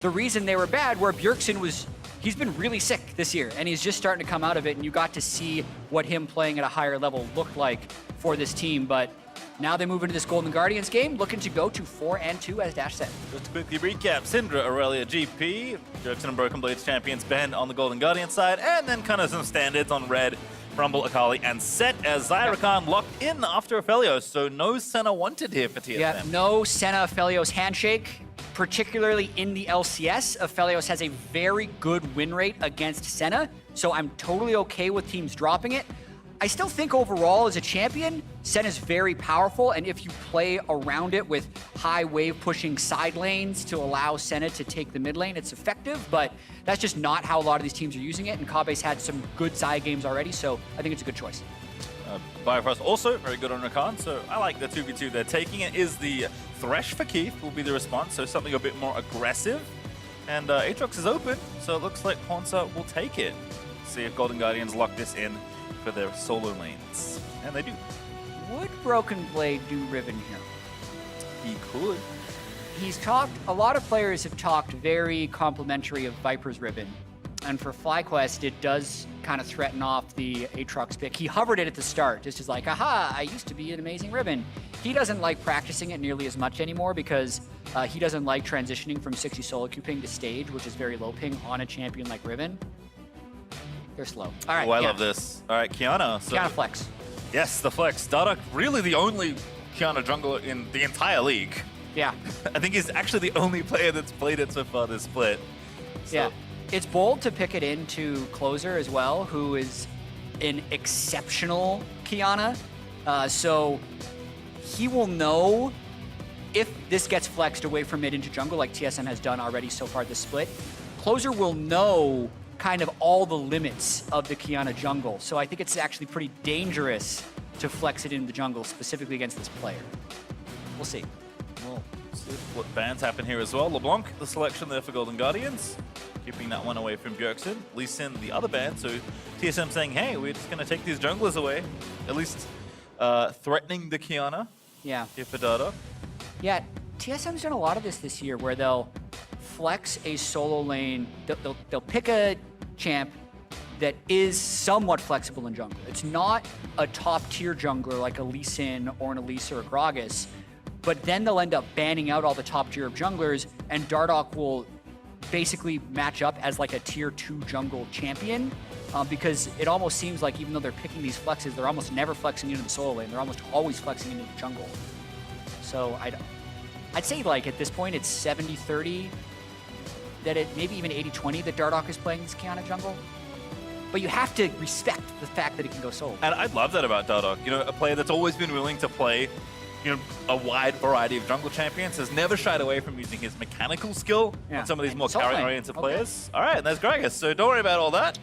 the reason they were bad, where Bjergsen was, he's been really sick this year, and he's just starting to come out of it, and you got to see what him playing at a higher level looked like for this team. But now they move into this Golden Guardians game, looking to go to 4-2, as Dash said. Just to quickly recap, Syndra, Aurelia, GP, Bjergsen and Broken Blades champions Ben on the Golden Guardian side, and then kind of some standards on Red, Rumble, Akali, and Set as Xayah Rakan locked in after Aphelios, so no Senna wanted here for TSM. Yeah, no Senna Aphelios handshake, particularly in the LCS. Aphelios has a very good win rate against Senna, so I'm totally okay with teams dropping it. I still think overall as a champion, Senna's very powerful, and if you play around it with high wave pushing side lanes to allow Senna to take the mid lane, it's effective, but that's just not how a lot of these teams are using it, and Kobbe's had some good Xayah games already, so I think it's a good choice. Biofrost also very good on Rakan, so I like the 2v2 they're taking. It is the Thresh for Keith will be the response, so something a bit more aggressive. And Aatrox is open, so it looks like Hauntzer will take it. See if Golden Guardians lock this in for their solo lanes. And they do. Would Broken Blade do Riven here? He could. He's talked, a lot of players have talked very complimentary of Viper's Riven. And for FlyQuest, it does kind of threaten off the Aatrox pick. He hovered it at the start, just as like, aha, I used to be an amazing Riven. He doesn't like practicing it nearly as much anymore because he doesn't like transitioning from 60 solo queue ping to stage, which is very low ping on a champion like Riven. They're slow. All right, oh, I love this. All right, Qiyana. So, Qiyana flex. Yes, the flex. Dardoch, really the only Qiyana jungler in the entire league. Yeah. I think he's actually the only player that's played it so far this split. So. Yeah. It's bold to pick it into Closer as well, who is an exceptional Qiyana. So he will know if this gets flexed away from mid into jungle like TSM has done already so far this split. Closer will know kind of all the limits of the Qiyana jungle. So I think it's actually pretty dangerous to flex it in the jungle, specifically against this player. We'll see. Well, see what bans happen here as well. LeBlanc, the selection there for Golden Guardians. Keeping that one away from Bjergsen. Lee Sin, the other ban. So TSM saying, hey, we're just going to take these junglers away. At least threatening the Qiyana. Yeah. Here for Dardoch. Yeah, TSM's done a lot of this year where they'll flex a solo lane. They'll pick a champ that is somewhat flexible in jungle. It's not a top tier jungler like a Lee Sin or an Elise or a Gragas, but then they'll end up banning out all the top tier junglers, and Dardoch will basically match up as like a tier 2 jungle champion because it almost seems like even though they're picking these flexes, they're almost never flexing into the solo lane. They're almost always flexing into the jungle. So I'd say like at this point it's 70-30, that it maybe even 80-20 that Dardoch is playing this Qiyana jungle. But you have to respect the fact that it can go solo. And I love that about Dardoch. You know, a player that's always been willing to play, you know, a wide variety of jungle champions, has never shied away from using his mechanical skill on some of these more carry-oriented players. All right, and there's Gragas, so don't worry about all that.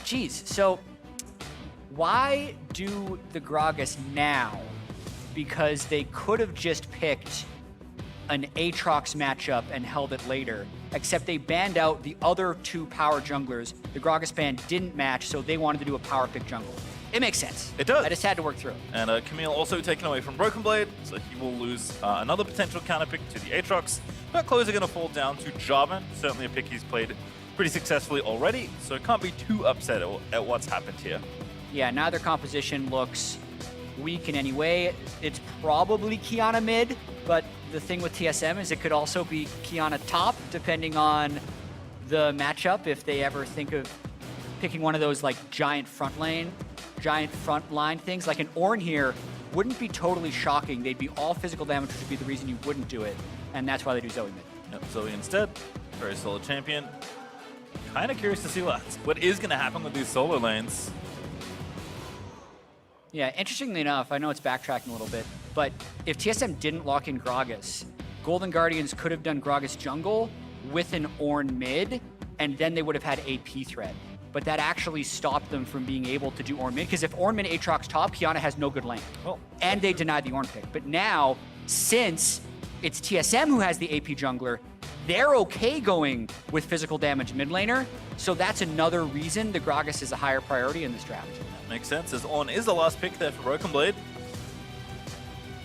Jeez, so why do the Gragas now? Because they could have just picked an Aatrox matchup and held it later, except they banned out the other 2 power junglers. The Gragas ban didn't match, so they wanted to do a power pick jungle. It makes sense. It does. I just had to work through it. And Camille also taken away from Broken Blade, so he will lose another potential counter pick to the Aatrox. But Closer going to fall down to Jarvan, certainly a pick he's played pretty successfully already, so can't be too upset at what's happened here. Yeah, neither composition looks weak in any way. It's probably Qiyana mid, but the thing with TSM is it could also be Qiyana top, depending on the matchup, if they ever think of picking one of those like giant front line things. Like an Ornn here wouldn't be totally shocking. They'd be all physical damage, which would be the reason you wouldn't do it, and that's why they do Zoe mid. Yep, Zoe instead. Very solid champion. Kind of curious to see what is going to happen with these solo lanes. Yeah, interestingly enough, I know it's backtracking a little bit, but if TSM didn't lock in Gragas, Golden Guardians could have done Gragas jungle with an Ornn mid, and then they would have had AP threat. But that actually stopped them from being able to do Ornn mid, because if Ornn mid Aatrox top, Qiyana has no good lane. Well, and they denied the Ornn pick. But now, since it's TSM who has the AP jungler, they're okay going with physical damage mid laner, so that's another reason the Gragas is a higher priority in this draft. Makes sense, as Ornn is the last pick there for Broken Blade.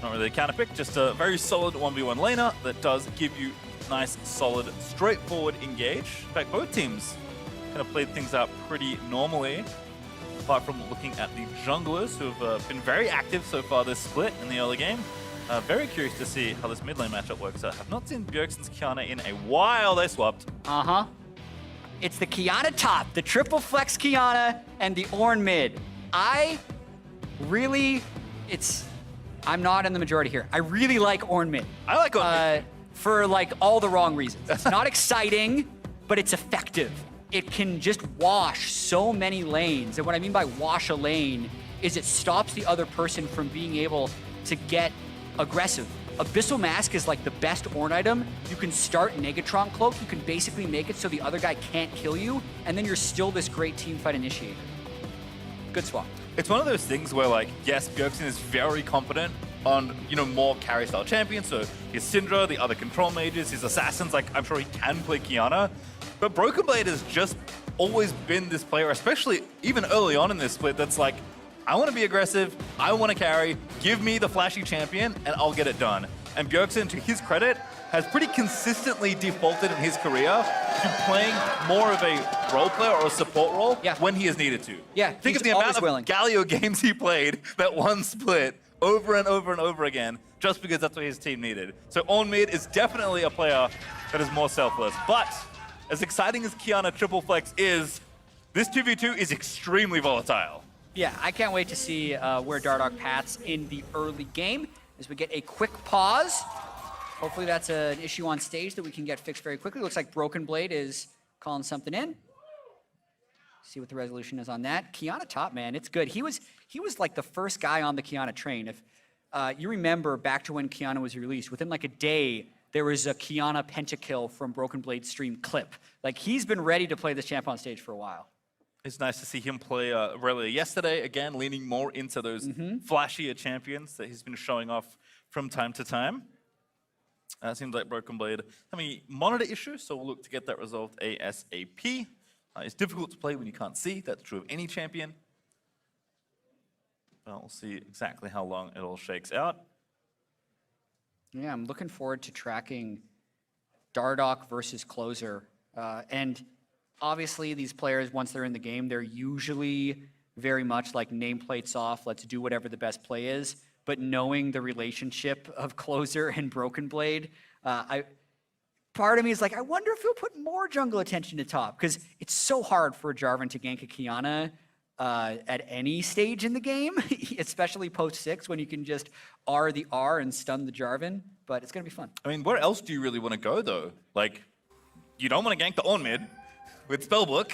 Not really a counter pick, just a very solid 1v1 laner that does give you nice, solid, straightforward engage. In fact, both teams kind of played things out pretty normally, apart from looking at the junglers who have been very active so far this split in the early game. Very curious to see how this mid lane matchup works out. Have not seen Bjergsen's Qiyana in a while. They swapped. It's the Qiyana top, the triple flex Qiyana, and the Ornn mid. I'm not in the majority here. I really like Ornn mid. I like Ornn mid. For like all the wrong reasons. It's not exciting, but it's effective. It can just wash so many lanes. And what I mean by wash a lane is it stops the other person from being able to get aggressive. Abyssal Mask is like the best Ornn item. You can start Negatron Cloak. You can basically make it so the other guy can't kill you, and then you're still this great team fight initiator. Good swap. It's one of those things where, like, yes, Bjergsen is very competent on, more carry-style champions. So his Syndra, the other control mages, his assassins, like, I'm sure he can play Qiyana. But Broken Blade has just always been this player, especially even early on in this split, that's like, I want to be aggressive, I want to carry, give me the flashy champion, and I'll get it done. And Bjergsen, to his credit, has pretty consistently defaulted in his career to playing more of a role player or a support role when he is needed to. Yeah, think of the amount of Galio games he played that one split over and over and over again, just because that's what his team needed. So Ornn mid is definitely a player that is more selfless. But as exciting as Qiyana triple flex is, this 2v2 is extremely volatile. Yeah, I can't wait to see where Dardoch pats in the early game as we get a quick pause. Hopefully that's an issue on stage that we can get fixed very quickly. Looks like Broken Blade is calling something in. See what the resolution is on that. Qiyana top, man, it's good. He was like the first guy on the Qiyana train. If you remember back to when Qiyana was released, within like a day, there was a Qiyana pentakill from Broken Blade stream clip. Like, he's been ready to play this champ on stage for a while. It's nice to see him play Aurelia yesterday, again, leaning more into those flashier champions that he's been showing off from time to time. Seems like Broken Blade having a monitor issue, so we'll look to get that resolved ASAP. It's difficult to play when you can't see. That's true of any champion. But we'll see exactly how long it all shakes out. Yeah, I'm looking forward to tracking Dardoch versus Closer. And obviously, these players, once they're in the game, they're usually very much like nameplates off, let's do whatever the best play is. But knowing the relationship of Closer and Broken Blade, part of me is like, I wonder if he'll put more jungle attention to top, because it's so hard for a Jarvan to gank a Qiyana at any stage in the game, especially post-6, when you can just R the R and stun the Jarvan, but it's going to be fun. I mean, where else do you really want to go, though? Like, you don't want to gank the Ornn mid with Spellbook.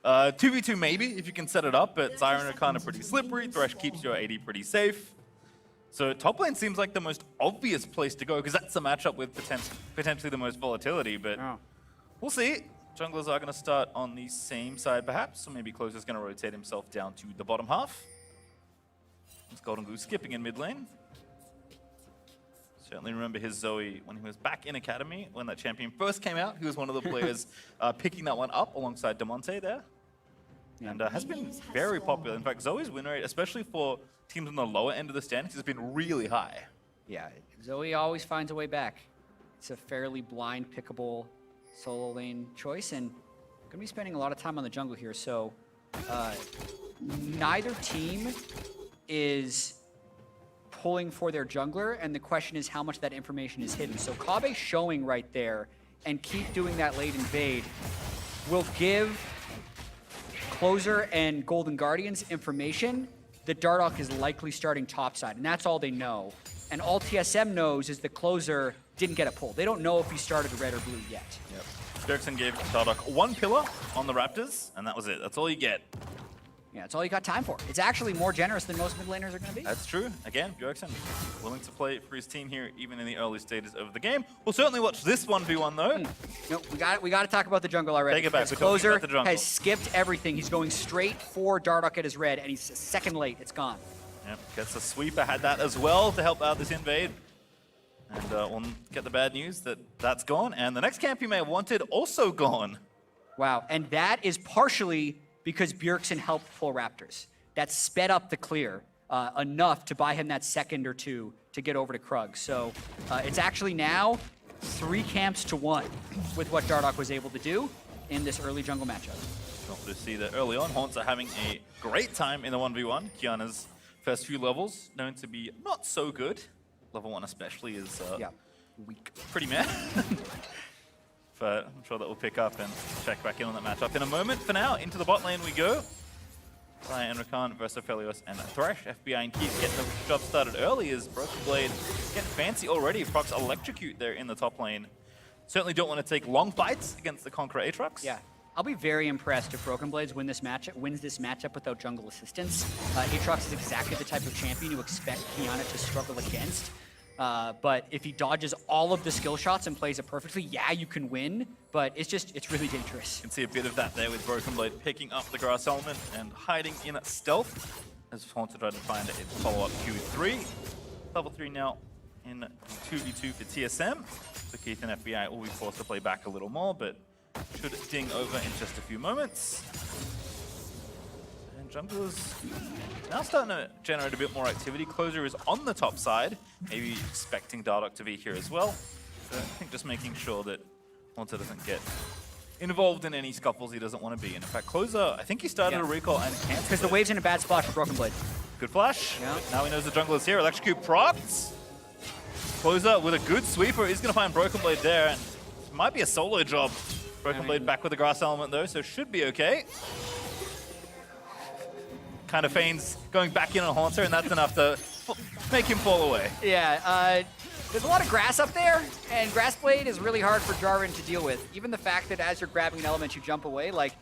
2v2 maybe, if you can set it up, but Xayah and Rakan are pretty slippery. Thresh keeps your AD pretty safe. So top lane seems like the most obvious place to go, because that's the matchup with potentially the most volatility, but we'll see. Junglers are going to start on the same side perhaps, so maybe Closer's going to rotate himself down to the bottom half. It's Goldenglue skipping in mid lane. Certainly remember his Zoe when he was back in Academy, when that champion first came out. He was one of the players picking that one up alongside Demonte there. And has been very popular. In fact, Zoe's win rate, especially for teams on the lower end of the standings, has been really high. Yeah, Zoe always finds a way back. It's a fairly blind, pickable solo lane choice, and I'm going to be spending a lot of time on the jungle here, so neither team is pulling for their jungler, and the question is how much that information is hidden. So Kobbe showing right there, and keep doing that late invade, will give Closer and Golden Guardians information that Dardoch is likely starting topside, and that's all they know. And all TSM knows is the Closer didn't get a pull. They don't know if he started red or blue yet. Yep. Bjergsen gave Dardoch one pillar on the Raptors, and that was it. That's all you get. Yeah, that's all you got time for. It's actually more generous than most mid laners are going to be. That's true. Again, Bjergsen willing to play for his team here, even in the early stages of the game. We'll certainly watch this 1v1 though. No, we got to talk about the jungle already. Take it back. Closer has skipped everything. He's going straight for Dardoch at his red, and he's a second late. It's gone. Yep, gets a sweeper, had that as well to help out this invade. And we'll get the bad news that that's gone. And the next camp he may have wanted, also gone. Wow, and that is partially because Bjergsen helped pull Raptors. That sped up the clear enough to buy him that second or two to get over to Krug. So it's actually now 3 camps to 1 with what Dardoch was able to do in this early jungle matchup. Not to see that early on, Hauntzer having a great time in the 1v1. Qiyana's first few levels known to be not so good. Level 1 especially is Weak. pretty meh. But I'm sure that will pick up and check back in on that matchup in a moment. For now, into the bot lane we go. Xayah and Rakan versus Aphelios and Thresh. FBI and Keith getting the job started early as Broken Blade getting fancy already. Procs electrocute there in the top lane. Certainly don't want to take long fights against the Conqueror Aatrox. Yeah. I'll be very impressed if Broken Blades wins this matchup without jungle assistance. Aatrox is exactly the type of champion you expect Qiyana to struggle against. But if he dodges all of the skill shots and plays it perfectly, yeah, you can win, but it's really dangerous. You can see a bit of that there with Broken Blade picking up the grass element and hiding in stealth as Hauntzer tried to find a follow-up Q3. Level 3 now in 2v2 for TSM. So Keith and FBI will be forced to play back a little more, but should ding over in just a few moments. And junglers now starting to generate a bit more activity. Closer is on the top side, maybe expecting Dardoch to be here as well. So I think just making sure that Hauntzer doesn't get involved in any scuffles he doesn't want to be in. In fact, Closer, I think he started a recall and canceled Because the wave's in a bad spot for Broken Blade. Good flash. Yeah. Now he knows the jungle is here. Electrocute procs. Closer with a good sweeper is going to find Broken Blade there. And it might be a solo job. Broken Blade back with the grass element though, so should be okay. Kind of feigns going back in on Hauntzer, and that's enough to make him fall away. Yeah, there's a lot of grass up there, and Grass Blade is really hard for Jarvan to deal with. Even the fact that as you're grabbing an element, you jump away, like,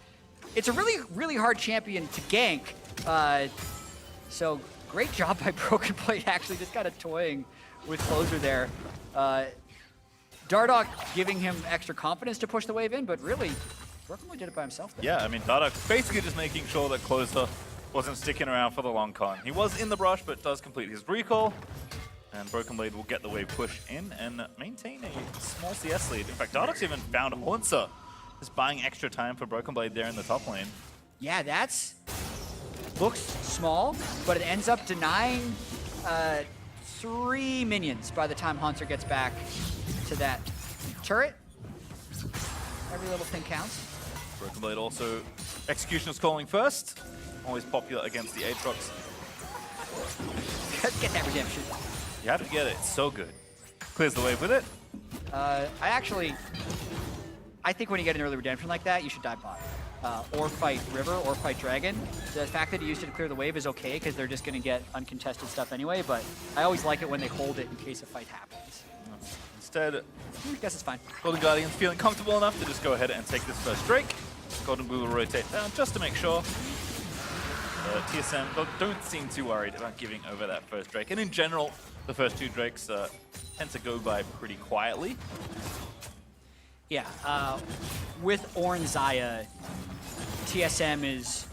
it's a really, really hard champion to gank. So great job by Broken Blade, actually, just kind of toying with Closer there. Dardoch giving him extra confidence to push the wave in, but really, Broken Blade did it by himself there. Yeah, I mean, Dardoch basically just making sure that Closer wasn't sticking around for the long con. He was in the brush, but does complete his recall. And Broken Blade will get the wave push in and maintain a small CS lead. In fact, Dardoch's even found Hauntzer, just buying extra time for Broken Blade there in the top lane. Yeah, that's... looks small, but it ends up denying 3 minions by the time Hauntzer gets back to that turret. Every little thing counts. Broken Blade also Executioner's calling first. Always popular against the Aatrox. Get that redemption. You have to get it. It's so good. Clears the wave with it. I think when you get an early redemption like that, you should dive bot. Or fight River, or fight Dragon. The fact that he used it to clear the wave is okay, because they're just going to get uncontested stuff anyway, but I always like it when they hold it in case a fight happens. Instead, I guess it's fine. Golden Guardians feeling comfortable enough to just go ahead and take this first Drake. Goldenglue will rotate down just to make sure. TSM don't seem too worried about giving over that first Drake. And in general, the first 2 Drakes tend to go by pretty quietly. Yeah, with Ornn Xayah, TSM is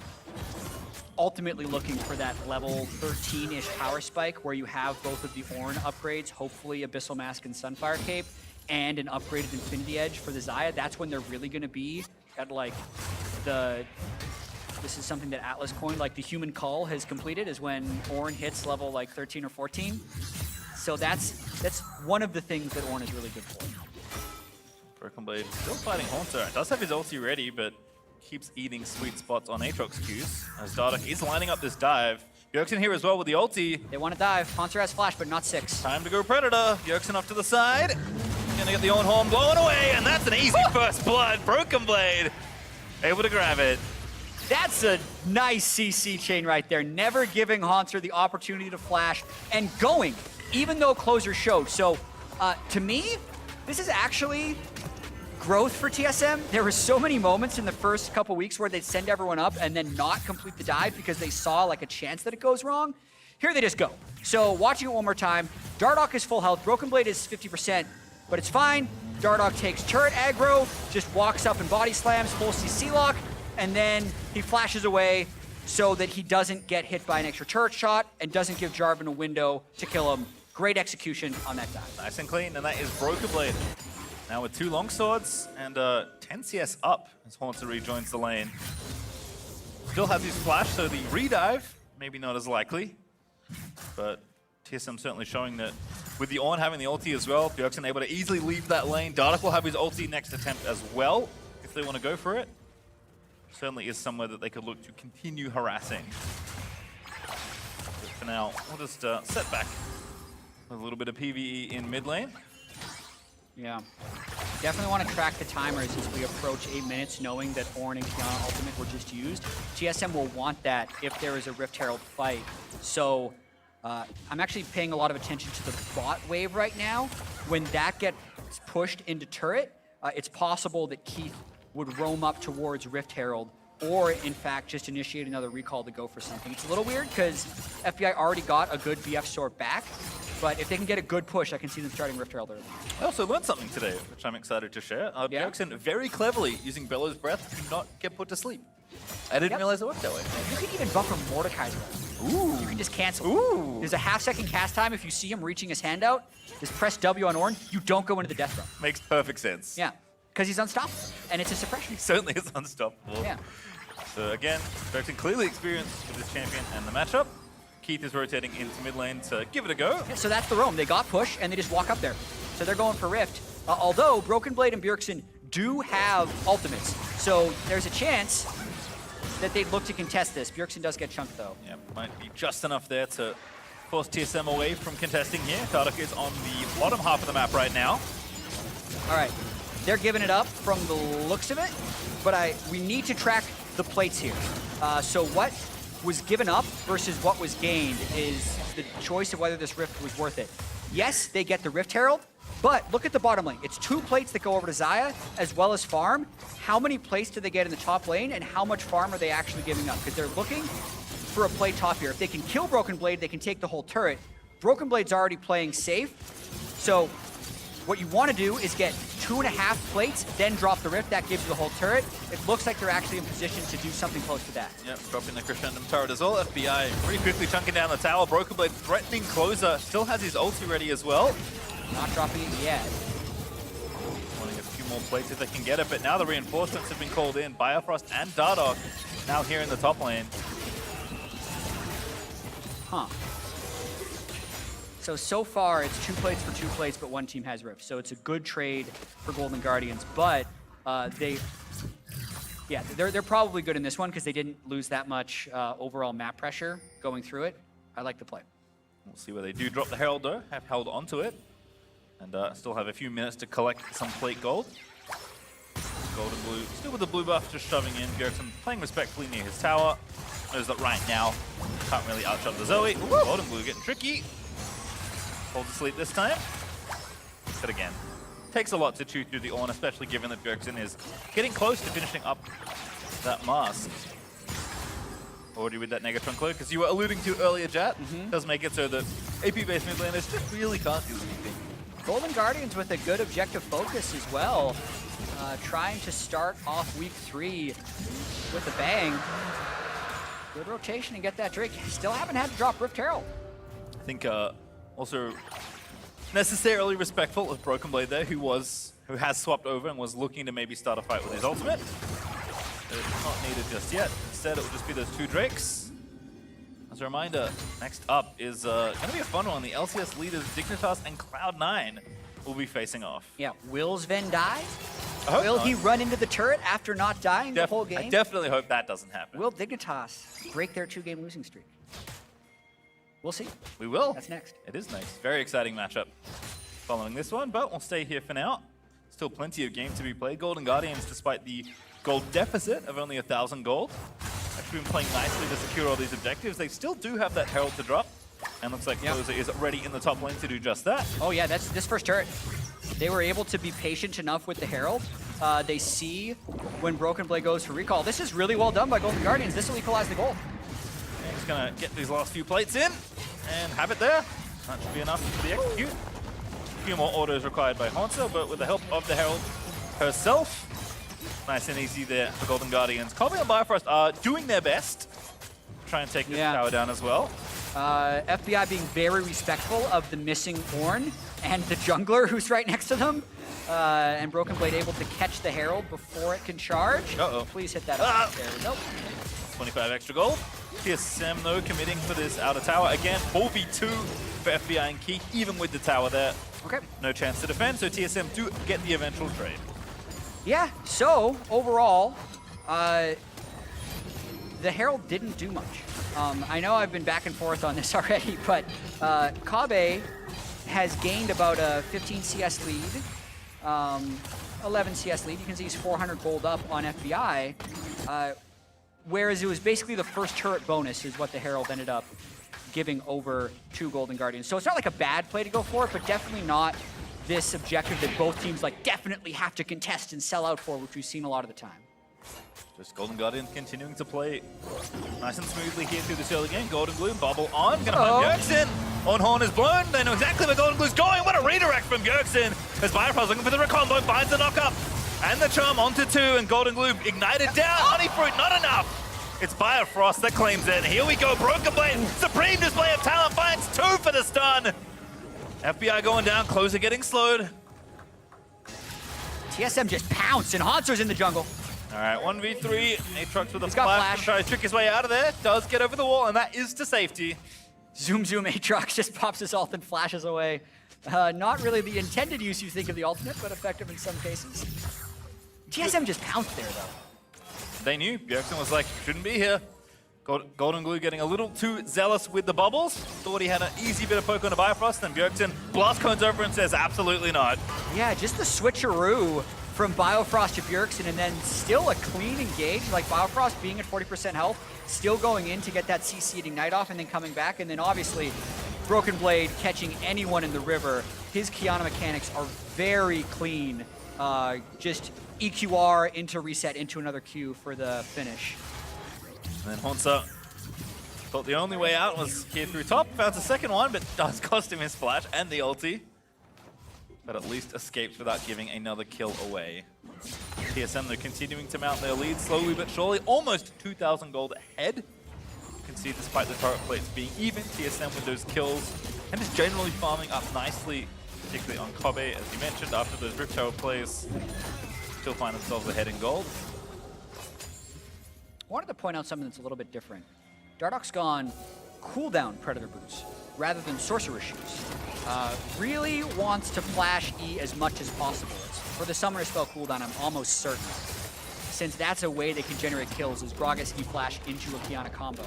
ultimately looking for that level 13-ish power spike where you have both of the Ornn upgrades, hopefully Abyssal Mask and Sunfire Cape, and an upgraded Infinity Edge for the Xayah. That's when they're really going to be at like this is something that Atlas coined, like the human call has completed, is when Ornn hits level like 13 or 14. So that's one of the things that Ornn is really good for. Broken Blade still fighting Hauntzer. Does have his ulti ready, but keeps eating sweet spots on Aatrox Qs. As Dardoch is lining up this dive. Bjergsen here as well with the ulti. They want to dive. Hauntzer has flash, but not 6. Time to go Predator. Bjergsen off to the side. Gonna get the Ornn horn blown away, and that's an easy first blood. Broken Blade able to grab it. That's a nice CC chain right there. Never giving Hauntzer the opportunity to flash and going, even though Closer showed. So to me, this is actually growth for TSM. There were so many moments in the first couple weeks where they'd send everyone up and then not complete the dive because they saw like a chance that it goes wrong. Here they just go. So watching it one more time, Dardoch is full health, Broken Blade is 50%, but it's fine. Dardoch takes turret aggro, just walks up and body slams, full CC lock, and then he flashes away so that he doesn't get hit by an extra turret shot and doesn't give Jarvan a window to kill him. Great execution on that dive. Nice and clean, and that is Broken Blade. Now with 2 longswords and 10 CS up as Hauntzer rejoins the lane. Still has his flash, so the redive maybe not as likely, but TSM certainly showing that with the Ornn having the ulti as well, Bjergsen able to easily leave that lane. Dardoch will have his ulti next attempt as well, if they want to go for it. Certainly is somewhere that they could look to continue harassing. But for now, we'll just set back with a little bit of PvE in mid lane. Yeah. Definitely want to track the timers as we approach 8 minutes, knowing that Ornn and Qiyana ultimate were just used. TSM will want that if there is a Rift Herald fight. So I'm actually paying a lot of attention to the bot wave right now. When that gets pushed into turret, it's possible that Keith would roam up towards Rift Herald, or in fact just initiate another recall to go for something. It's a little weird because FBI already got a good BF sword back, but if they can get a good push, I can see them starting Rift Herald early. I also learned something today, which I'm excited to share. Bjergsen very cleverly using Bellows Breath to not get put to sleep. I didn't realize it worked that way. You can even buffer Mordekai's breath. Ooh. You can just cancel. Ooh. There's a half-second cast time. If you see him reaching his hand out, just press W on Ornn. You don't go into the death throw. Makes perfect sense. Yeah, because he's unstoppable, and it's a suppression. He certainly is unstoppable. Yeah. So again, Bjergsen clearly experienced with this champion and the matchup. Keith is rotating into mid lane to give it a go. Yeah, so that's the roam. They got push, and they just walk up there. So they're going for Rift. Although Broken Blade and Bjergsen do have ultimates, so there's a chance that they'd look to contest this. Bjergsen does get chunked, though. Yeah, might be just enough there to force TSM away from contesting here. Dardoch is on the bottom half of the map right now. All right, they're giving it up from the looks of it, but we need to track the plates here. So what was given up versus what was gained is the choice of whether this Rift was worth it. Yes, they get the Rift Herald, but look at the bottom lane. It's 2 plates that go over to Xayah, as well as farm. How many plates do they get in the top lane, and how much farm are they actually giving up? Because they're looking for a plate top here. If they can kill Broken Blade, they can take the whole turret. Broken Blade's already playing safe, so what you want to do is get 2.5 plates, then drop the Rift. That gives you the whole turret. It looks like they're actually in position to do something close to that. Yep, dropping the Crescendum turret as well. FBI pretty quickly chunking down the tower. Broken Blade threatening closer. Still has his ulti ready as well. Not dropping it yet. Wanting a few more plates if they can get it, but now the reinforcements have been called in. Biofrost and Dardoch now here in the top lane. Huh. So far, it's 2 plates for 2 plates, but one team has Rift. So it's a good trade for Golden Guardians, but they're probably good in this one because they didn't lose that much overall map pressure going through it. I like the play. We'll see where they do drop the Herald though, have held onto it, and still have a few minutes to collect some plate gold. Goldenglue still with the blue buff, just shoving in. Bjergsen playing respectfully near his tower. Knows that right now, can't really outshot the Zoe. Goldenglue getting tricky. Holds asleep this time. But again, takes a lot to chew through the Ornn, especially given that Bjergsen is getting close to finishing up that mask. Already with that Negatron cloak, as you were alluding to earlier, Jat, does make it so that AP-based mid laners just really can't do anything. Golden Guardians with a good objective focus as well. Trying to start off week 3 with a bang. Good rotation and get that Drake. Still haven't had to drop Rift Herald. I think also necessarily respectful of Broken Blade there, who has swapped over and was looking to maybe start a fight with his ultimate. It's not needed just yet. Instead, it will just be those 2 Drakes. As a reminder, next up is going to be a fun one. The LCS leaders Dignitas and Cloud9 will be facing off. Yeah, will Sven die? Will he run into the turret after not dying the whole game? I definitely hope that doesn't happen. Will Dignitas break their 2-game losing streak? We'll see. We will. That's next. It is next. Very exciting matchup following this one, but we'll stay here for now. Still plenty of game to be played. Golden Guardians, despite the gold deficit of only 1,000 gold, actually been playing nicely to secure all these objectives. They still do have that Herald to drop, and looks like Closer is already in the top lane to do just that. Oh yeah, that's this first turret. They were able to be patient enough with the Herald. They see when Broken Blade goes for recall. This is really well done by Golden Guardians. This will equalize the goal. And he's gonna get these last few plates in and have it there. That should be enough for the execute. A few more autos required by Hauntzer, but with the help of the Herald herself, nice and easy there for Golden Guardians. Kobbe and Biofrost are doing their best to try and take this tower down as well. FBI being very respectful of the missing Ornn and the jungler who's right next to them. And Broken Blade able to catch the Herald before it can charge. Uh-oh. Please hit that up. There we go. 25 extra gold. TSM though committing for this outer tower. Again, 4v2 for FBI and Key, even with the tower there. Okay. No chance to defend, so TSM do get the eventual trade. Yeah, so overall, the Herald didn't do much. I know I've been back and forth on this already, but Kobbe has gained about a 15 CS lead, 11 CS lead. You can see he's 400 gold up on FBI, whereas it was basically the first turret bonus is what the Herald ended up giving over to Golden Guardians. So it's not like a bad play to go for it, but definitely not this objective that both teams like definitely have to contest and sell out for, which we've seen a lot of the time. Just Golden Guardians continuing to play nice and smoothly here through this early game. Goldenglue, bubble on, gonna find Bjergsen. Ornn is blown, they know exactly where Goldenglue's going. What a redirect from Bjergsen. As Biofrost looking for the recombo, finds the knock-up. And the charm onto 2, and Goldenglue ignited down. Honey Fruit, not enough. It's Biofrost that claims it. Here we go, Broken Blade, supreme display of talent, finds 2 for the stun. FBI going down, Closer getting slowed. TSM just pounced, and Hauntzer's in the jungle. All right, 1v3, Aatrox with a flash. Tries to trick his way out of there, does get over the wall, and that is to safety. Zoom, Aatrox just pops his ult and flashes away. Not really the intended use you think of the ultimate, but effective in some cases. TSM just pounced there, though. They knew. Bjergsen was like, shouldn't be here. Goldenglue getting a little too zealous with the bubbles. Thought he had an easy bit of poke on a Biofrost, and Bjergsen blast cones over and says, absolutely not. Yeah, just the switcheroo from Biofrost to Bjergsen, and then still a clean engage, like Biofrost being at 40% health, still going in to get that CC and Ignite off, and then coming back, and then obviously Broken Blade catching anyone in the river. His Qiyana mechanics are very clean. Just EQR into reset into another Q for the finish. And then Hauntzer thought the only way out was here through top. Found a second one, but does cost him his flash and the ulti. But at least escapes without giving another kill away. TSM, they're continuing to mount their lead slowly but surely. Almost 2,000 gold ahead. You can see despite the turret plates being even, TSM with those kills. And just generally farming up nicely, particularly on Kobbe, as you mentioned, after those Rift Tower plays. Still find themselves ahead in gold. I wanted to point out something that's a little bit different. Dardoch's gone cooldown Predator Boots rather than Sorcerer Shoes. Really wants to flash E as much as possible. For the Summoner Spell cooldown, I'm almost certain. Since that's a way they can generate kills, is Gragas E flash into a Qiyana combo.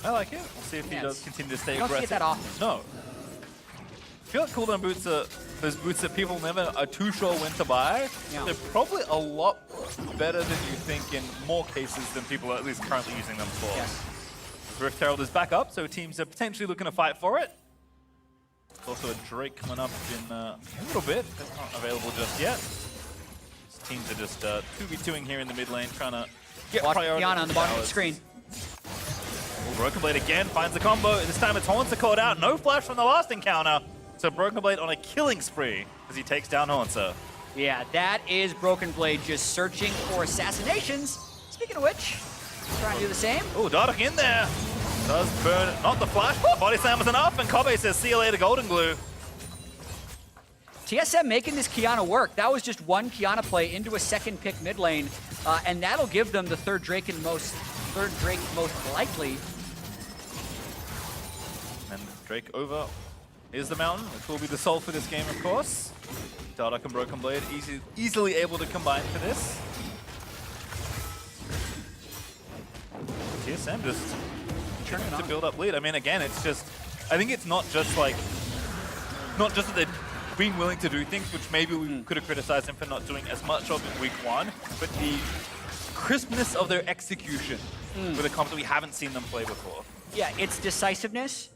I like it. We'll see if he does continue to stay aggressive. You don't see it that often. No. I feel like cooldown boots are those boots that people never are too sure when to buy. Yeah. They're probably a lot better than you think in more cases than people are at least currently using them for. Yes. Rift Herald is back up, so teams are potentially looking to fight for it. There's also a Drake coming up in a little bit. That's not available just yet. These teams are just 2v2ing here in the mid lane, trying to get priority. Qiyana on the bottom of the screen. Broken Blade again finds the combo. This time it's Hauntzer caught out. No flash from the last encounter. So Broken Blade on a killing spree as he takes down Hauntzer. Yeah, that is Broken Blade just searching for assassinations. Speaking of which, trying to do the same. Oh, Dardoch in there. Does burn, not the flash, but body slam was enough, and Kobbe says, see you later, Goldenglue. TSM making this Qiyana work. That was just one Qiyana play into a second pick mid lane, and that'll give them the third Drake most likely. And Drake over is the mountain, which will be the soul for this game, of course. Dardoch and Broken Blade easily able to combine for this. TSM just trying to build up lead. I mean, again, it's just, I think it's not just like, not just that they're being willing to do things, which maybe we could have criticized them for not doing as much of in week 1, but the crispness of their execution with a comp that we haven't seen them play before. Yeah, it's decisiveness,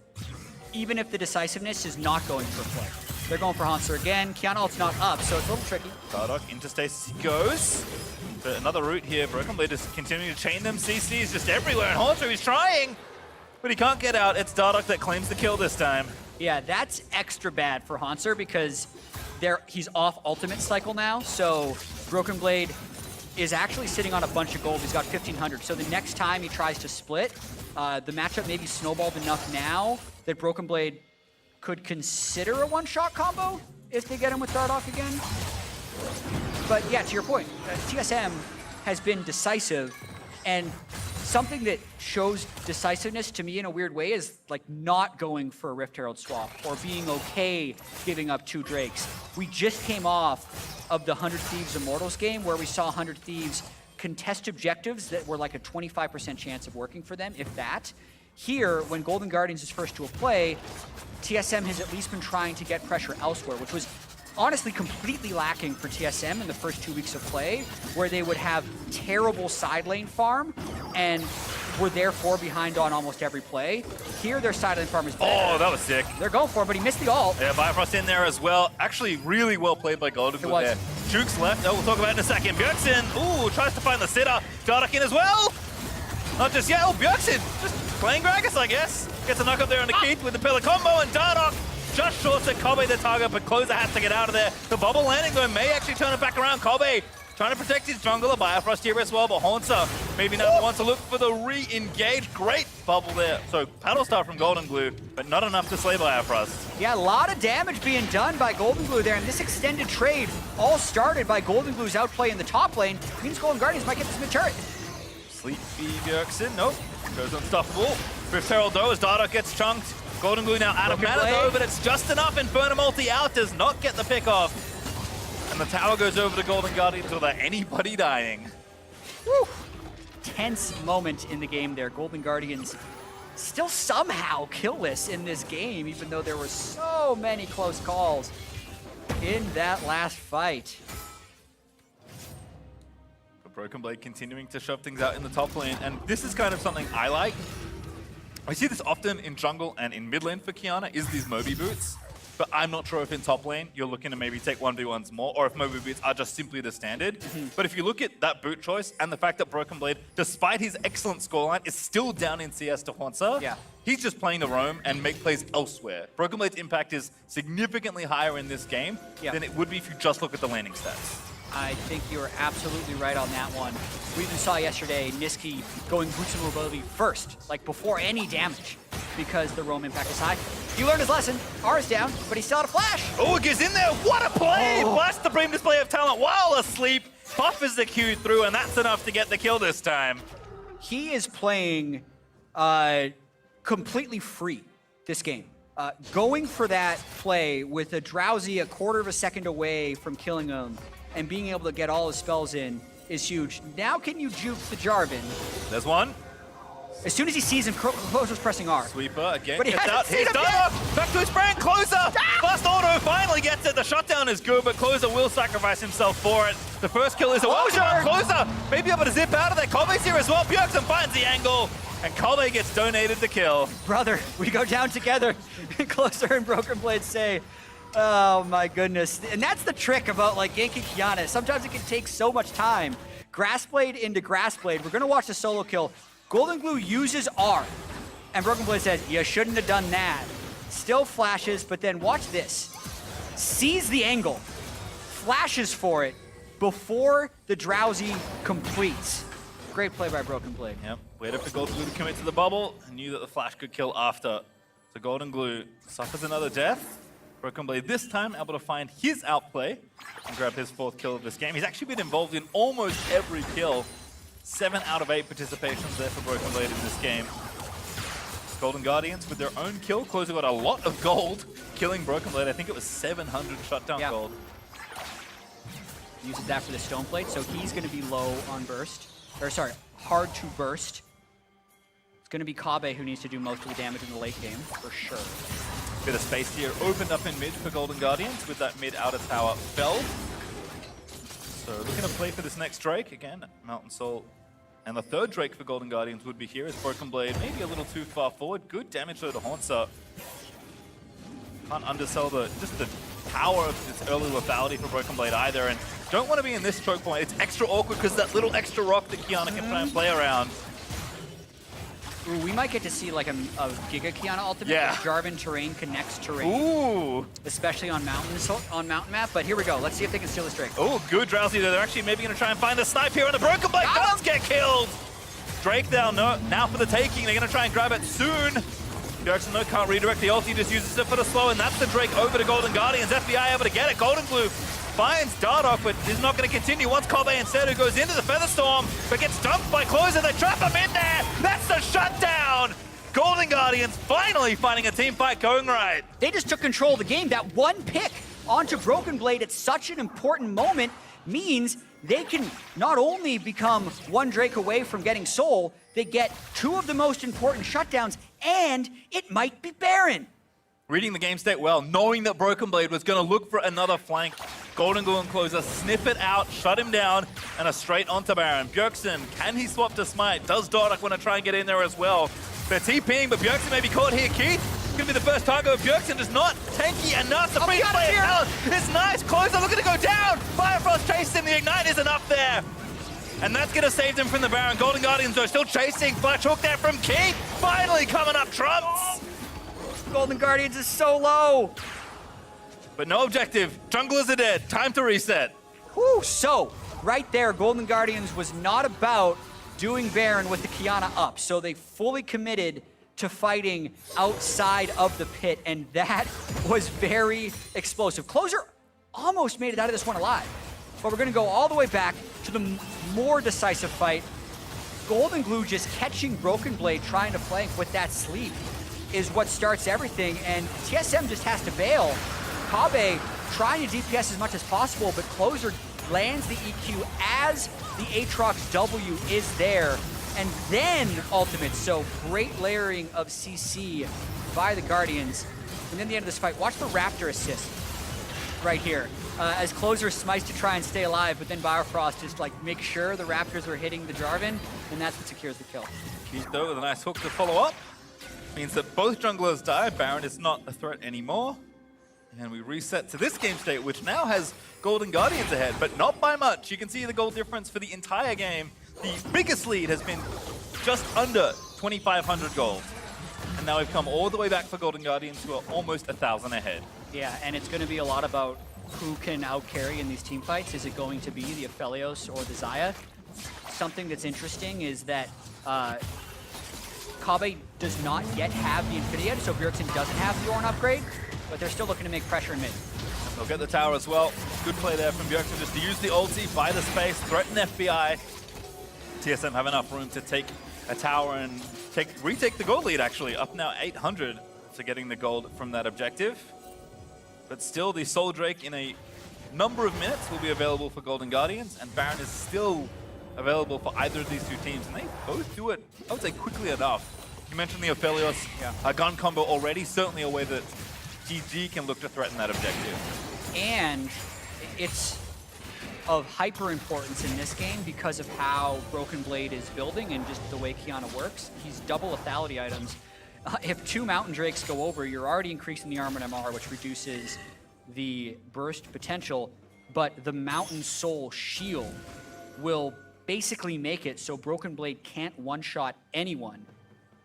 even if the decisiveness is not going for play. They're going for Hauntzer again. Qiyana ult's not up, so it's a little tricky. Dardoch into stasis he goes. But another route here. Broken Blade just continuing to chain them. CC's just everywhere, and Hauntzer is trying, but he can't get out. It's Dardoch that claims the kill this time. Yeah, that's extra bad for Hauntzer because he's off ultimate cycle now, so Broken Blade is actually sitting on a bunch of gold. He's got 1,500, so the next time he tries to split, the matchup may be snowballed enough now that Broken Blade could consider a one-shot combo if they get him with Dardoch again. But yeah, to your point, TSM has been decisive, and something that shows decisiveness to me in a weird way is like not going for a Rift Herald swap or being okay giving up 2 Drakes. We just came off of the 100 Thieves Immortals game where we saw 100 Thieves contest objectives that were like a 25% chance of working for them, if that. Here, when Golden Guardians is first to a play, TSM has at least been trying to get pressure elsewhere, which was honestly completely lacking for TSM in the first 2 weeks of play, where they would have terrible side lane farm and were therefore behind on almost every play. Here, their side lane farm is better. Oh, that was sick. They're going for it, but he missed the ult. Yeah, Biofrost in there as well. Actually, really well played by Goldenglue there. Juke's left. Oh, we'll talk about it in a second. Bjergsen, ooh, tries to find the sitter. Dardoch in as well. Not just yet. Oh, Bjergsen just playing Gragas, I guess. Gets a knock up there on the Keith with the pillar combo, and Dardoch just shorts at Kobbe the target, but Closer has to get out of there. The bubble landing though may actually turn it back around. Kobbe trying to protect his jungler, Biofrost here as well, but Hauntzer maybe now wants to look for the re-engage. Great bubble there. So paddle star from Goldenglue, but not enough to slay Biofrost. Yeah, a lot of damage being done by Goldenglue there, and this extended trade all started by Goldenglue's outplay in the top lane. Means Golden Guardians might get this mid-turret. Sleepy Bjergsen, nope. Goes unstoppable. Rift Herald though as Dardoch gets chunked. Goldenglue now out of mana though, but it's just enough. Inferno multi out does not get the pick off. And the tower goes over to Golden Guardians without anybody dying. Woo. Tense moment in the game there. Golden Guardians still somehow killless in this game, even though there were so many close calls in that last fight. But Broken Blade continuing to shove things out in the top lane, and this is kind of something I like. I see this often in jungle and in mid lane for Qiyana, is these Moby boots. But I'm not sure if in top lane you're looking to maybe take 1v1s more, or if Moby boots are just simply the standard. But if you look at that boot choice and the fact that Broken Blade, despite his excellent scoreline, is still down in CS to Hauntzer, he's just playing the roam and make plays elsewhere. Broken Blade's impact is significantly higher in this game than it would be if you just look at the landing stats. I think you're absolutely right on that one. We even saw yesterday Niski going boots of mobility first, like before any damage, because the roam impact is high. He learned his lesson. R is down, but he still had a flash. Oh, it gets in there. What a play! Blast the supreme display of talent while asleep. Buffers the Q through, and that's enough to get the kill this time. He is playing completely free this game. Going for that play with a Drowsy a quarter of a second away from killing him and being able to get all his spells in is huge. Now can you juke the Jarvan? There's one. As soon as he sees him, Closer's pressing R. Sweeper again, but he gets out. He's done up. Back to his brand, Closer. Fast auto finally gets it. The shutdown is good, but Closer will sacrifice himself for it. The first kill is a one-shot. Closer may be able to zip out of there. Kobbe's here as well. Bjergsen finds the angle, and Kobbe gets donated the kill. Brother, we go down together. Closer and Broken Blade say, oh my goodness. And that's the trick about like ganking Qiyana. Sometimes it can take so much time. Grassblade into Grassblade. We're gonna watch the solo kill. Goldenglue uses R. And Broken Blade says, you shouldn't have done that. Still flashes, but then watch this. Sees the angle. Flashes for it before the Drowsy completes. Great play by Broken Blade. Yep, waited for Goldenglue to commit to the bubble and knew that the flash could kill after. So Goldenglue suffers another death. Broken Blade this time able to find his outplay and grab his 4th kill of this game. He's actually been involved in almost every kill. 7 out of 8 participations there for Broken Blade in this game. Golden Guardians with their own kill. Closer got a lot of gold killing Broken Blade. I think it was 700 shutdown gold. Uses that for the Stone Plate, so he's going to be low on burst. Or sorry, hard to burst. It's going to be Kobbe who needs to do most of the damage in the late game, for sure. Bit of space here opened up in mid for Golden Guardians with that mid outer tower felled. So looking to play for this next Drake. Again, Mountain Soul. And the 3rd Drake for Golden Guardians would be here as Broken Blade, maybe a little too far forward. Good damage though to Hauntzer. Can't undersell just the power of its early lethality for Broken Blade either. And don't want to be in this choke point. It's extra awkward because that little extra rock that Qiyana can try and play around. Ooh, we might get to see like a Giga Qiyana ultimate where Jarvan terrain connects terrain. Ooh. Especially on mountain map, but here we go. Let's see if they can steal this Drake. Oh, good Drowsy though. They're actually maybe going to try and find the snipe here, and the Broken Blade does get killed. Drake down now for the taking. They're going to try and grab it soon. Bjergsen though can't redirect the ulti, just uses it for the slow, and that's the Drake over to Golden Guardians. FBI able to get it. Goldenglue finds Dardoch, but is not going to continue once Kobbe instead, who goes into the Featherstorm, but gets dumped by Closer. They trap him in there. That's the shutdown. Golden Guardians finally finding a team fight going right. They just took control of the game. That one pick onto Broken Blade at such an important moment means they can not only become one Drake away from getting Soul, they get two of the most important shutdowns, and it might be Baron. Reading the game state well, knowing that Broken Blade was going to look for another flank. Goldenglue and Closer sniff it out, shut him down, and a straight onto Baron. Bjergsen, can he swap to Smite? Does Dardoch want to try and get in there as well? They're TPing, but Bjergsen may be caught here. Keith, going to be the first target of Bjergsen, just not tanky enough. The free play out. It's nice. Closer looking to go down. Biofrost chases him. The Ignite isn't up there. And that's going to save them from the Baron. Golden Guardians are still chasing. Flash hook there from Keith. Finally coming up trumps. Golden Guardians is so low. But no objective. Junglers are dead. Time to reset. Whew, so right there, Golden Guardians was not about doing Baron with the Qiyana up. So they fully committed to fighting outside of the pit, and that was very explosive. Closer almost made it out of this one alive. But we're gonna go all the way back to the more decisive fight. Goldenglue just catching Broken Blade, trying to flank with that sleep is what starts everything, and TSM just has to bail. Kobbe trying to DPS as much as possible, but Closer lands the EQ as the Aatrox W is there, and then ultimate. So great layering of CC by the Guardians. And then the end of this fight, watch the Raptor assist right here. As Closer smites to try and stay alive, but then Biofrost just like makes sure the Raptors are hitting the Jarvan, and that's what secures the kill. Keith though with a nice hook to follow up. Means that both junglers die. Baron is not a threat anymore. And we reset to this game state, which now has Golden Guardians ahead, but not by much. You can see the goal difference for the entire game. The biggest lead has been just under 2,500 gold. And now we've come all the way back for Golden Guardians, who are almost 1,000 ahead. Yeah, and it's going to be a lot about who can outcarry in these team fights. Is it going to be the Aphelios or the Xayah? Something that's interesting is that Kobbe does not yet have the Infinity Edge, so Bjergsen doesn't have the Ornn upgrade, but they're still looking to make pressure in mid. They'll get the tower as well. Good play there from Bjergsen just to use the ulti, buy the space, threaten FBI. TSM have enough room to take a tower and retake the gold lead, actually. Up now 800 to getting the gold from that objective. But still, the Soul Drake in a number of minutes will be available for Golden Guardians, and Baron is still available for either of these two teams, and they both do it, I would say, quickly enough. You mentioned the Aphelios gun combo already, certainly a way that GG can look to threaten that objective. And it's of hyper importance in this game because of how Broken Blade is building and just the way Qiyana works. He's double lethality items. If two Mountain Drakes go over, you're already increasing the armor and MR, which reduces the burst potential, but the Mountain Soul shield will basically make it so Broken Blade can't one-shot anyone.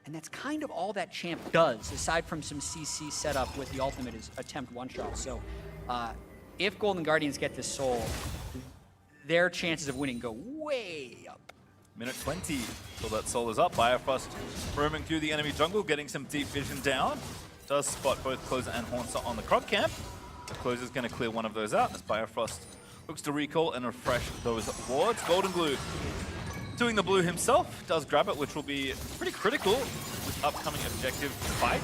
And that's kind of all that champ does, aside from some CC setup with the ultimate is attempt one-shot. So if Golden Guardians get this Soul, their chances of winning go way up. Minute 20 till that Soul is up. Biofrost roaming through the enemy jungle, getting some deep vision down. Does spot both Closer and Hauntzer on the Krog camp. The Closer's going to clear one of those out as Biofrost looks to recall and refresh those wards. Goldenglue doing the blue himself, does grab it, which will be pretty critical with upcoming objective fight.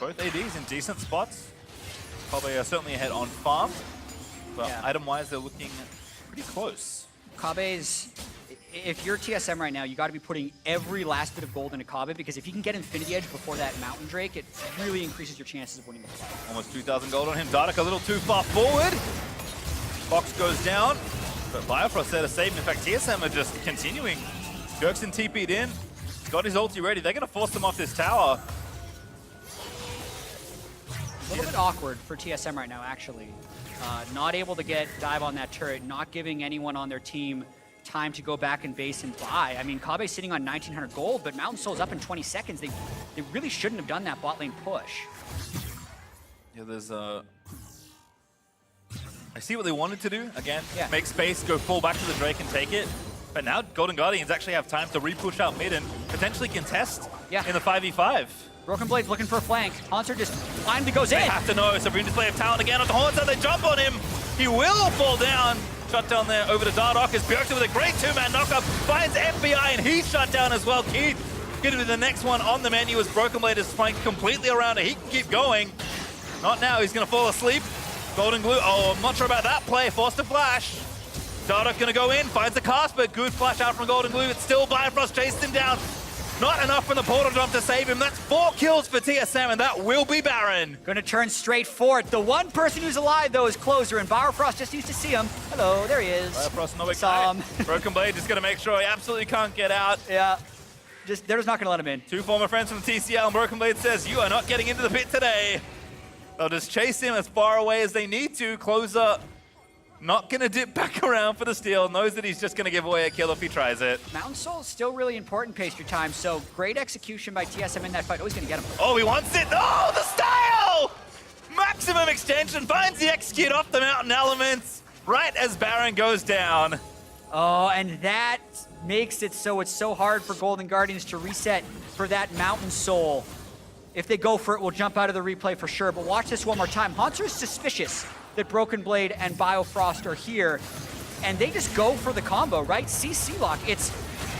Both ADs in decent spots. Probably certainly ahead on farm, but item-wise they're looking pretty close. Kobbe's, if you're TSM right now, you got to be putting every last bit of gold into Kobbe, because if you can get Infinity Edge before that Mountain Drake, it really increases your chances of winning the fight. Almost 2,000 gold on him. Dardoch a little too far forward. Fox goes down, but Biofrost there to save him. In fact, TSM are just continuing. Bjergsen TP'd in. He's got his ulti ready. They're going to force them off this tower. A little bit awkward for TSM right now, actually. Not able to get dive on that turret, not giving anyone on their team time to go back and base and buy. I mean, Kobbe's sitting on 1,900 gold, but Mountain Soul's up in 20 seconds. They really shouldn't have done that bot lane push. Yeah, there's I see what they wanted to do. Again, make space, go full back to the Drake and take it. But now Golden Guardians actually have time to re-push out mid and potentially contest in the 5v5. Broken Blade's looking for a flank. Hauntzer just finally goes in. They have to know. Supreme display of talent again on the Hauntzer. They jump on him. He will fall down. Shut down there over to Dardoch as Bjergsen with a great two-man knockup finds FBI and he's shut down as well. Keith getting to the next one on the menu as Broken Blade is flanked completely around it. He can keep going. Not now. He's going to fall asleep. Goldenglue. Oh, I'm not sure about that play. Forced to flash. Dardoch going to go in. Finds the cast, but good flash out from Goldenglue. It's still Biofrost chased him down. Not enough from the portal jump to save him. That's 4 kills for TSM, and that will be Baron. Gonna turn straight for it. The one person who's alive, though, is Closer, and Biofrost just needs to see him. Hello, there he is. Biofrost, no excitement. Broken Blade just gonna make sure he absolutely can't get out. Yeah, they're just not gonna let him in. 2 former friends from the TCL, and Broken Blade says, you are not getting into the pit today. They'll just chase him as far away as they need to. Closer not gonna dip back around for the steal. Knows that he's just gonna give away a kill if he tries it. Mountain Soul is still really important pastry time, so great execution by TSM in that fight. Oh, he's gonna get him. Oh, he wants it. Oh, the style! Maximum extension finds the execute off the mountain elements right as Baron goes down. Oh, and that makes it so it's so hard for Golden Guardians to reset for that Mountain Soul. If they go for it, we'll jump out of the replay for sure, but watch this one more time. Hauntzer is suspicious that Broken Blade and Biofrost are here, and they just go for the combo, right? CC lock. It's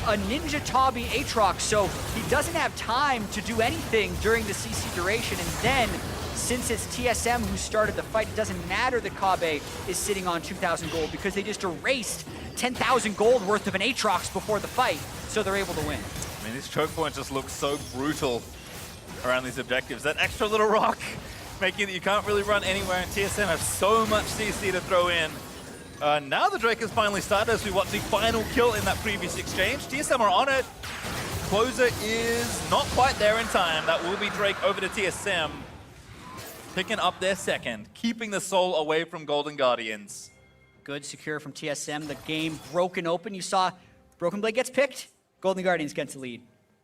a Ninja Tabi Aatrox, so he doesn't have time to do anything during the CC duration, and then, since it's TSM who started the fight, it doesn't matter that Kobbe is sitting on 2,000 gold because they just erased 10,000 gold worth of an Aatrox before the fight, so they're able to win. I mean, this choke point just looks so brutal around these objectives. That extra little rock making it that you can't really run anywhere, and TSM have so much CC to throw in. Now the Drake has finally started as we watch the final kill in that previous exchange. TSM are on it. Closer is not quite there in time. That will be Drake over to TSM. Picking up their second, keeping the soul away from Golden Guardians. Good secure from TSM. The game broken open. You saw Broken Blade gets picked. Golden Guardians gets the lead.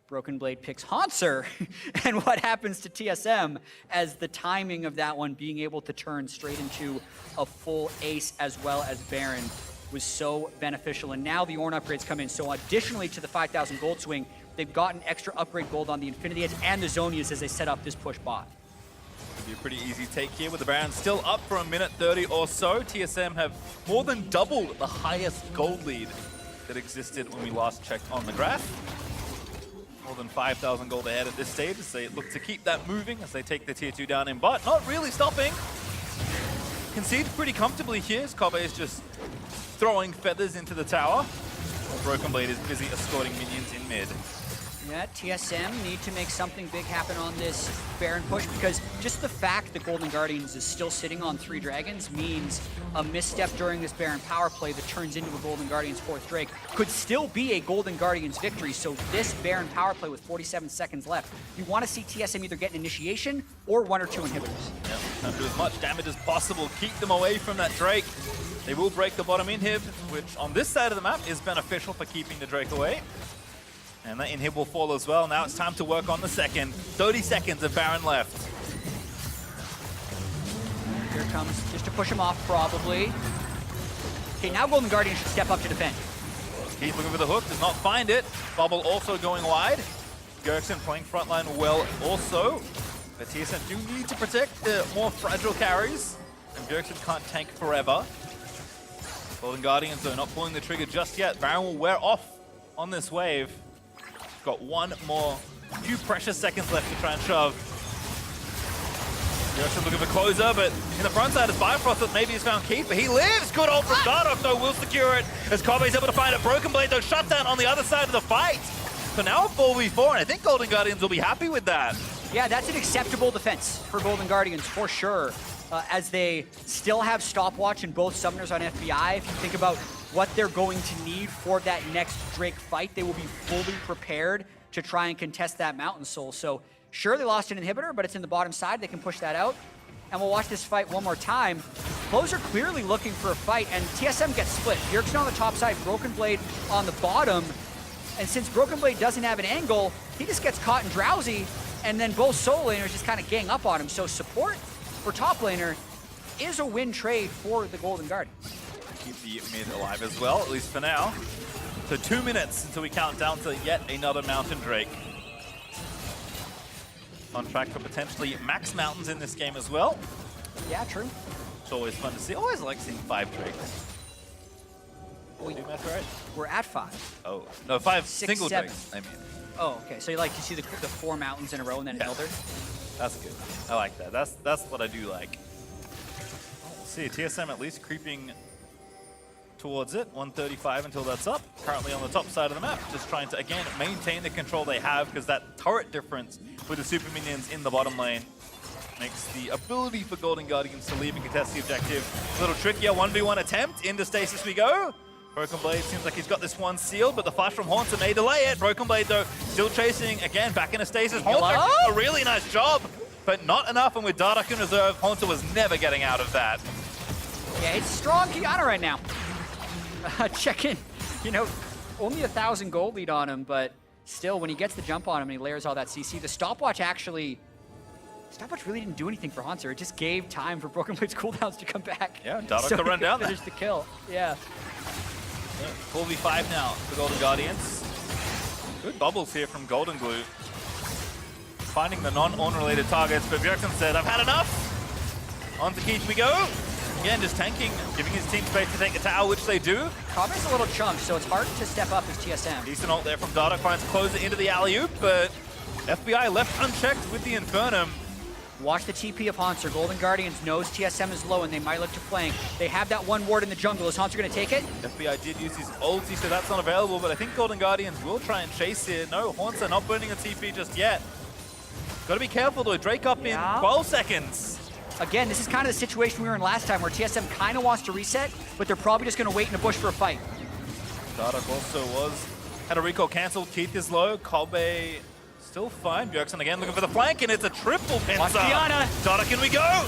Broken Blade picks Hauntzer, and what happens to TSM as the timing of that one being able to turn straight into a full ace as well as Baron was so beneficial. And now the Ornn upgrades come in. So additionally to the 5,000 gold swing, they've gotten extra upgrade gold on the Infinity Edge and the Zonias as they set up this push bot. It'll be a pretty easy take here with the Baron still up for a minute 30 or so. TSM have more than doubled the highest gold lead that existed when we last checked on the graph. More than 5,000 gold ahead at this stage as they look to keep that moving as they take the tier 2 down in bot. Not really stopping. Concede pretty comfortably here as Kobbe is just throwing feathers into the tower. While Broken Blade is busy escorting minions in mid. Yeah, TSM need to make something big happen on this Baron push because just the fact that Golden Guardians is still sitting on 3 dragons means a misstep during this Baron power play that turns into a Golden Guardians 4th Drake could still be a Golden Guardians victory. So this Baron power play with 47 seconds left, you want to see TSM either get an initiation or 1 or 2 inhibitors. Yep, have to do as much damage as possible, keep them away from that Drake. They will break the bottom inhib, which on this side of the map is beneficial for keeping the Drake away. And that inhib will fall as well. Now it's time to work on the second. 30 seconds of Baron left. Here comes just to push him off, probably. Okay, now Golden Guardian should step up to defend. Keith looking for the hook, does not find it. Bubble also going wide. Bjergsen playing frontline well also. But TSM do need to protect the more fragile carries. And Bjergsen can't tank forever. Golden Guardians, though, not pulling the trigger just yet. Baron will wear off on this wave. Got one more, few precious seconds left to try and shove. Bjergsen looking for Closer, but in the front side is Biofrost that maybe he's found Keith, but he lives! Good ult from Dardoch, though, will secure it as Kobbe's able to find it. Broken Blade, though, shut down on the other side of the fight. So now a 4v4, and I think Golden Guardians will be happy with that. Yeah, that's an acceptable defense for Golden Guardians, for sure. As they still have stopwatch in both summoners on FBI. If you think about what they're going to need for that next Drake fight, they will be fully prepared to try and contest that Mountain Soul. So sure, they lost an inhibitor, but it's in the bottom side. They can push that out. And we'll watch this fight one more time. Closer clearly looking for a fight, and TSM gets split. Bjergsen on the top side, Broken Blade on the bottom. And since Broken Blade doesn't have an angle, he just gets caught in Drowsy, and then both solo laners just kind of gang up on him. So support for top laner is a win trade for the Golden Guardians. Keep the mid alive as well, at least for now. So 2 minutes until we count down to yet another Mountain Drake. On track for potentially max mountains in this game as well. Yeah, true. It's always fun to see. Always like seeing 5 drakes. Do math right? We're at 5. Oh, no, 5 6, single 7. drakes, I mean. Oh, okay. So you like to see the 4 mountains in a row and then an elder? That's good. I like that. That's what I do like. We'll see. TSM at least creeping towards it. 135 until that's up. Currently on the top side of the map. Just trying to, again, maintain the control they have because that turret difference with the super minions in the bottom lane makes the ability for Golden Guardians to leave and contest the objective a little trickier. 1v1 attempt. Into stasis we go. Broken Blade seems like he's got this one sealed, but the flash from Hauntzer may delay it. Broken Blade, though, still chasing, again, back into stasis. Hauntzer does a really nice job, but not enough, and with Dardoch in reserve, Hauntzer was never getting out of that. Yeah, it's strong Qiyana right now. Check in. You know, only 1,000 gold lead on him, but still, when he gets the jump on him and he layers all that CC, the stopwatch actually... Stopwatch really didn't do anything for Hauntzer. It just gave time for Broken Blade's cooldowns to come back. Yeah, Dardoch to run down there. Finish the kill. Yeah. 4v5 now for Golden Guardians. Good bubbles here from Goldenglue. Finding the non-Ornn related targets, but Bjergsen said, I've had enough. On to Keith we go. Again, just tanking, giving his team space to take the tower, which they do. Kobbe's a little chunk, so it's hard to step up as TSM. Decent ult there from Dardoch, finds closer into the alley-oop, but FBI left unchecked with the Infernum. Watch the TP of Hauntzer. Golden Guardians knows TSM is low and they might look to flank. They have that one ward in the jungle. Is Hauntzer going to take it? FBI did use his ulti, so that's not available, but I think Golden Guardians will try and chase here. No, Hauntzer not burning a TP just yet. Got to be careful though. Drake up in 12 seconds. Again, this is kind of the situation we were in last time where TSM kind of wants to reset, but they're probably just going to wait in the bush for a fight. Dardoch also had a recall cancelled. Keith is low. Kobbe still fine. Bjergsen again looking for the flank, and it's a triple pincer. Watch Qiyana. Dardoch, in we go.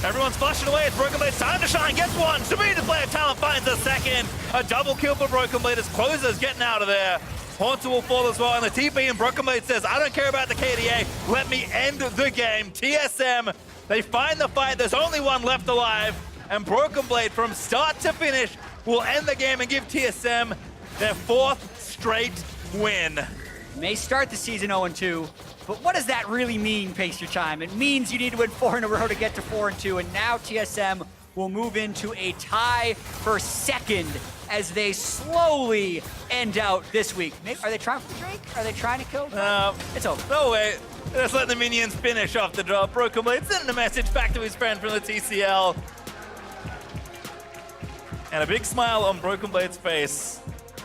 Everyone's flashing away. It's Broken Blade's time to shine. Gets one. Sabine, player talent, finds a second. A double kill for Broken Blade as Closer's getting out of there. Hauntzer will fall as well, and the TP, and Broken Blade says, I don't care about the KDA. Let me end the game. TSM, they find the fight. There's only one left alive, and Broken Blade, from start to finish, will end the game and give TSM their 4th straight win. May start the season 0-2, but what does that really mean, Pace Your Time? It means you need to win 4 in a row to get to 4-2, and now TSM will move into a tie for second as they slowly end out this week. Are they trying for Drake? Are they trying to kill Drake? It's over. No way. Let's let the minions finish off the drop. Broken Blade sending a message back to his friend from the TCL. And a big smile on Broken Blade's face.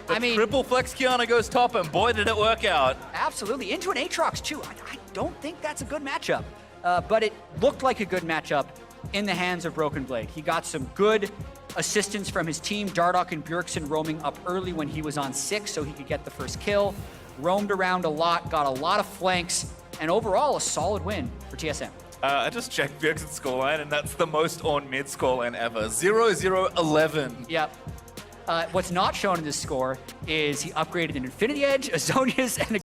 I mean, triple flex Qiyana goes top, and boy, did it work out. Absolutely. Into an Aatrox, too. I don't think that's a good matchup. But it looked like a good matchup in the hands of Broken Blade. He got some good assistance from his team. Dardoch and Bjergsen roaming up early when he was on 6 so he could get the first kill. Roamed around a lot, got a lot of flanks, and overall, a solid win for TSM. I just checked Bjergsen's scoreline, and that's the most Ornn mid scoreline ever. 0-0-11. Yep. What's not shown in this score is he upgraded an Infinity Edge, a Zonia's, and a